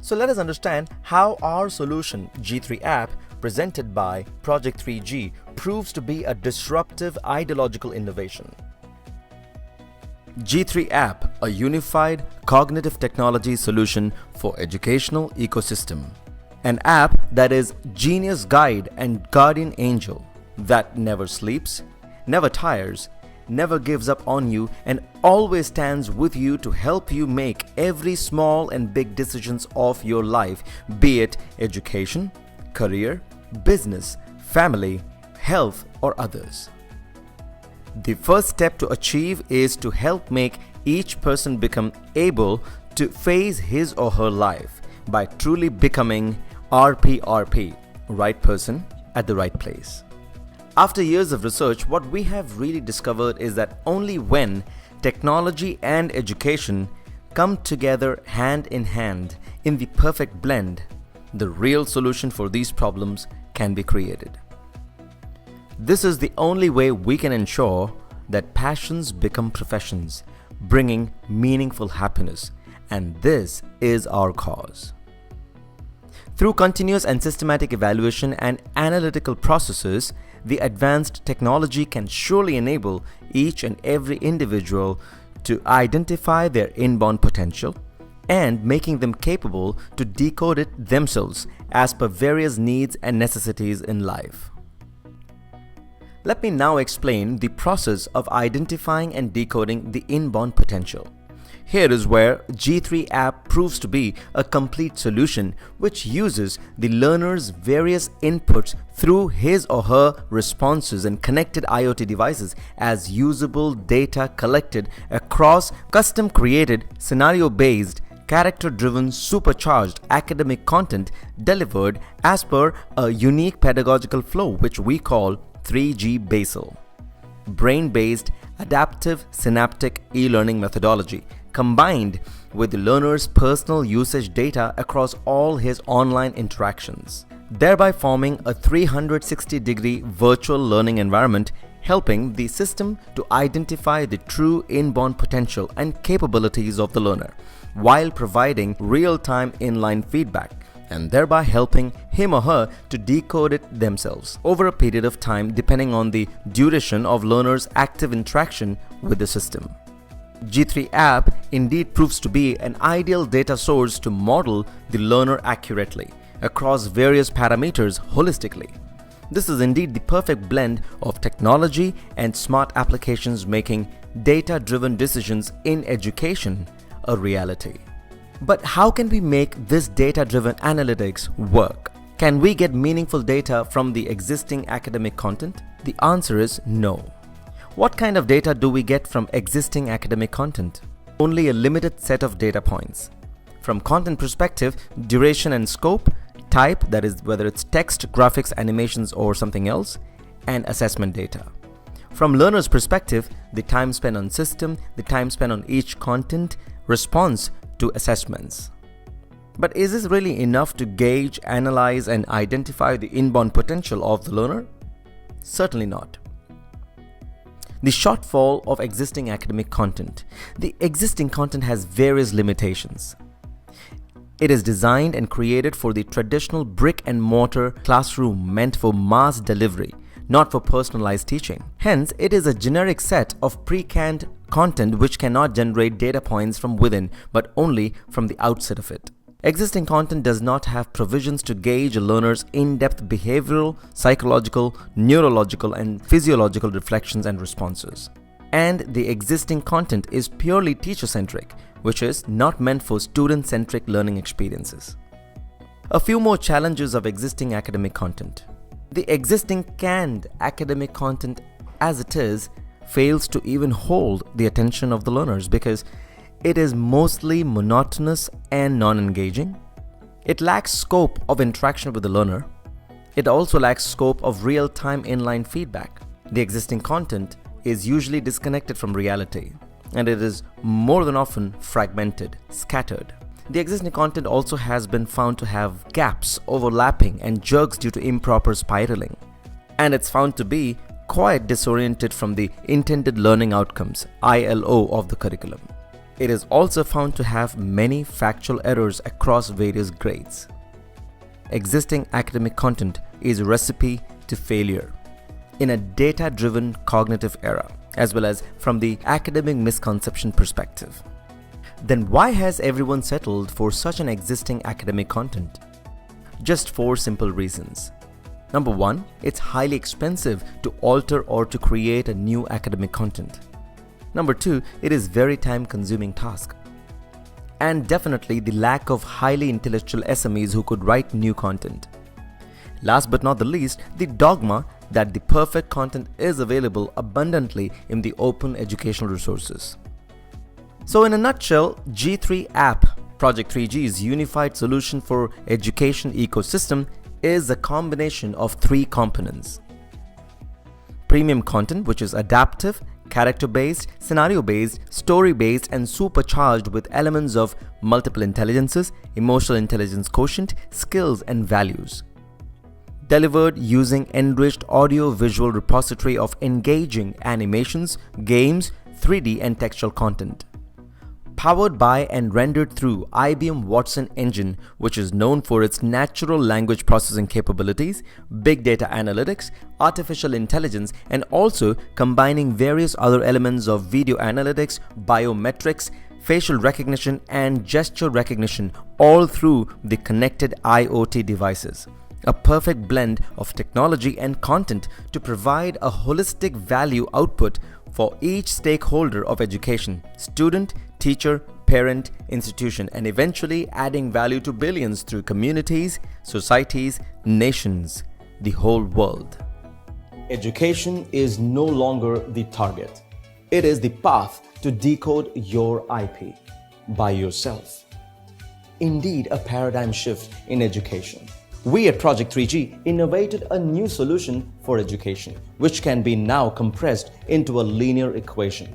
So let us understand how our solution G3 app presented by Project 3G proves to be a disruptive ideological innovation. G3 app, a unified cognitive technology solution for educational ecosystem. An app that is genius guide and guardian angel that never sleeps, never tires, never gives up on you, and always stands with you to help you make every small and big decisions of your life, be it education, career, business, family, health, or others. The first step to achieve is to help make each person become able to face his or her life by truly becoming RPRP, right person at the right place. After years of research, what we have really discovered is that only when technology and education come together hand in hand in the perfect blend, the real solution for these problems can be created. This is the only way we can ensure that passions become professions, bringing meaningful happiness, and this is our cause. Through continuous and systematic evaluation and analytical processes, the advanced technology can surely enable each and every individual to identify their inborn potential and making them capable to decode it themselves as per various needs and necessities in life. Let me now explain the process of identifying and decoding the inborn potential. Here is where G3 app proves to be a complete solution which uses the learner's various inputs through his or her responses and connected IoT devices as usable data collected across custom created scenario-based character-driven supercharged academic content delivered as per a unique pedagogical flow which we call 3G Basal, brain-based adaptive synaptic e-learning methodology combined with the learner's personal usage data across all his online interactions, thereby forming a 360-degree virtual learning environment, helping the system to identify the true inborn potential and capabilities of the learner while providing real-time inline feedback, and thereby helping him or her to decode it themselves over a period of time depending on the duration of learner's active interaction with the system. G3 app indeed proves to be an ideal data source to model the learner accurately across various parameters holistically. This is indeed the perfect blend of technology and smart applications making data-driven decisions in education a reality. But how can we make this data-driven analytics work? Can we get meaningful data from the existing academic content? The answer is no. What kind of data do we get from existing academic content? Only a limited set of data points. From content perspective, duration and scope, type, that is whether it's text, graphics, animations or something else, and assessment data. From learner's perspective, the time spent on system, the time spent on each content, response to assessments. But is this really enough to gauge, analyze and identify the inborn potential of the learner? Certainly not. The shortfall of existing academic content. The existing content has various limitations. It is designed and created for the traditional brick and mortar classroom meant for mass delivery, not for personalized teaching. Hence, it is a generic set of pre-canned content which cannot generate data points from within but only from the outset of it. Existing content does not have provisions to gauge a learner's in-depth behavioral, psychological, neurological and physiological reflections and responses. And the existing content is purely teacher-centric, which is not meant for student-centric learning experiences. A few more challenges of existing academic content. The existing canned academic content as it is fails to even hold the attention of the learners because it is mostly monotonous and non-engaging. It lacks scope of interaction with the learner. It also lacks scope of real-time inline feedback. The existing content is usually disconnected from reality, and it is more than often fragmented, scattered. The existing content also has been found to have gaps, overlapping, and jerks due to improper spiraling. And it's found to be quite disoriented from the intended learning outcomes, ILO, of the curriculum. It is also found to have many factual errors across various grades. Existing academic content is a recipe to failure in a data-driven cognitive era, as well as from the academic misconception perspective. Then why has everyone settled for such an existing academic content? Just 4 simple reasons. Number 1, it's highly expensive to alter or to create a new academic content. Number 2, it is very time-consuming task. And definitely the lack of highly intellectual SMEs who could write new content. Last but not the least, the dogma that the perfect content is available abundantly in the open educational resources. So in a nutshell, G3 app, Project 3G's unified solution for education ecosystem, is a combination of 3 components. Premium content, which is adaptive, character-based, scenario-based, story-based, and supercharged with elements of multiple intelligences, emotional intelligence quotient, skills, and values. Delivered using enriched audio-visual repository of engaging animations, games, 3D and textual content. Powered by and rendered through IBM Watson engine, which is known for its natural language processing capabilities, big data analytics, artificial intelligence, and also combining various other elements of video analytics, biometrics, facial recognition, and gesture recognition, all through the connected IoT devices. A perfect blend of technology and content to provide a holistic value output for each stakeholder of education: student, teacher, parent, institution, and eventually adding value to billions through communities, societies, nations, the whole world. Education is no longer the target. It is the path to decode your IP by yourself. Indeed, a paradigm shift in education. We at Project 3G innovated a new solution for education, which can be now compressed into a linear equation.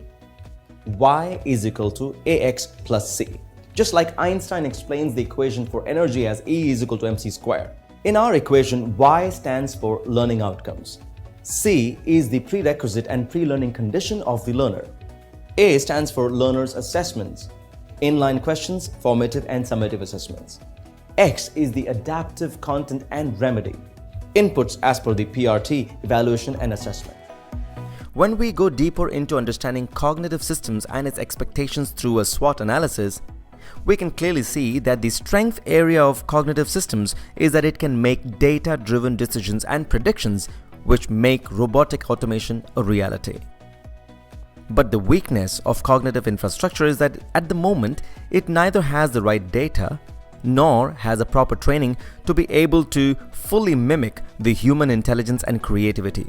Y is equal to AX plus C. Just like Einstein explains the equation for energy as E is equal to mc squared. In our equation, Y stands for learning outcomes. C is the prerequisite and pre-learning condition of the learner. A stands for learner's assessments, inline questions, formative and summative assessments. X is the adaptive content and remedy, inputs as per the PRT, evaluation and assessment. When we go deeper into understanding cognitive systems and its expectations through a SWOT analysis, we can clearly see that the strength area of cognitive systems is that it can make data-driven decisions and predictions which make robotic automation a reality. But the weakness of cognitive infrastructure is that at the moment, it neither has the right data nor has a proper training to be able to fully mimic the human intelligence and creativity.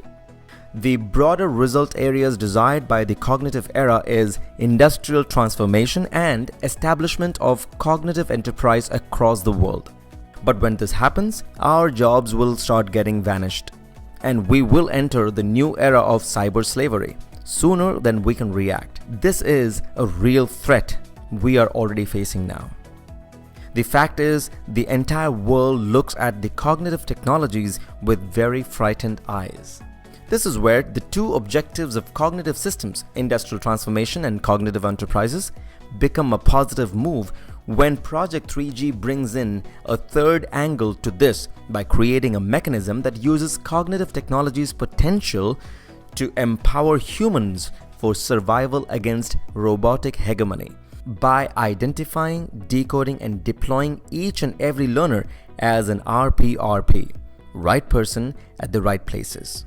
The broader result areas desired by the cognitive era is industrial transformation and establishment of cognitive enterprise across the world. But when this happens, our jobs will start getting vanished, and we will enter the new era of cyber slavery sooner than we can react. This is a real threat we are already facing now. The fact is, the entire world looks at the cognitive technologies with very frightened eyes. This is where the 2 objectives of cognitive systems, industrial transformation and cognitive enterprises, become a positive move when Project 3G brings in a third angle to this by creating a mechanism that uses cognitive technology's potential to empower humans for survival against robotic hegemony, by identifying, decoding, and deploying each and every learner as an RPRP, right person at the right places.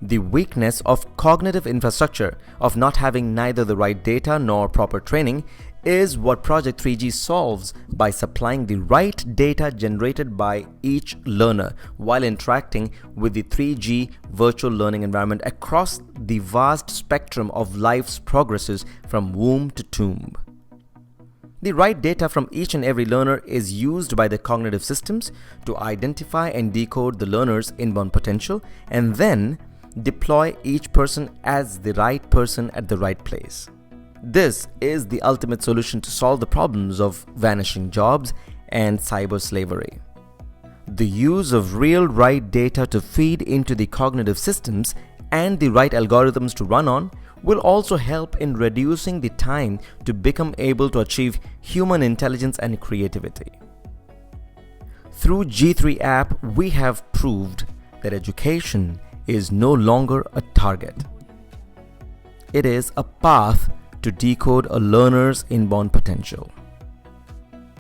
The weakness of cognitive infrastructure of not having neither the right data nor proper training is what Project 3G solves by supplying the right data generated by each learner while interacting with the 3G virtual learning environment across the vast spectrum of life's progresses from womb to tomb. The right data from each and every learner is used by the cognitive systems to identify and decode the learner's inborn potential and then deploy each person as the right person at the right place. This is the ultimate solution to solve the problems of vanishing jobs and cyber slavery. The use of real right data to feed into the cognitive systems and the right algorithms to run on will also help in reducing the time to become able to achieve human intelligence and creativity. Through G3 app, we have proved that education is no longer a target. It is a path to decode a learner's inborn potential.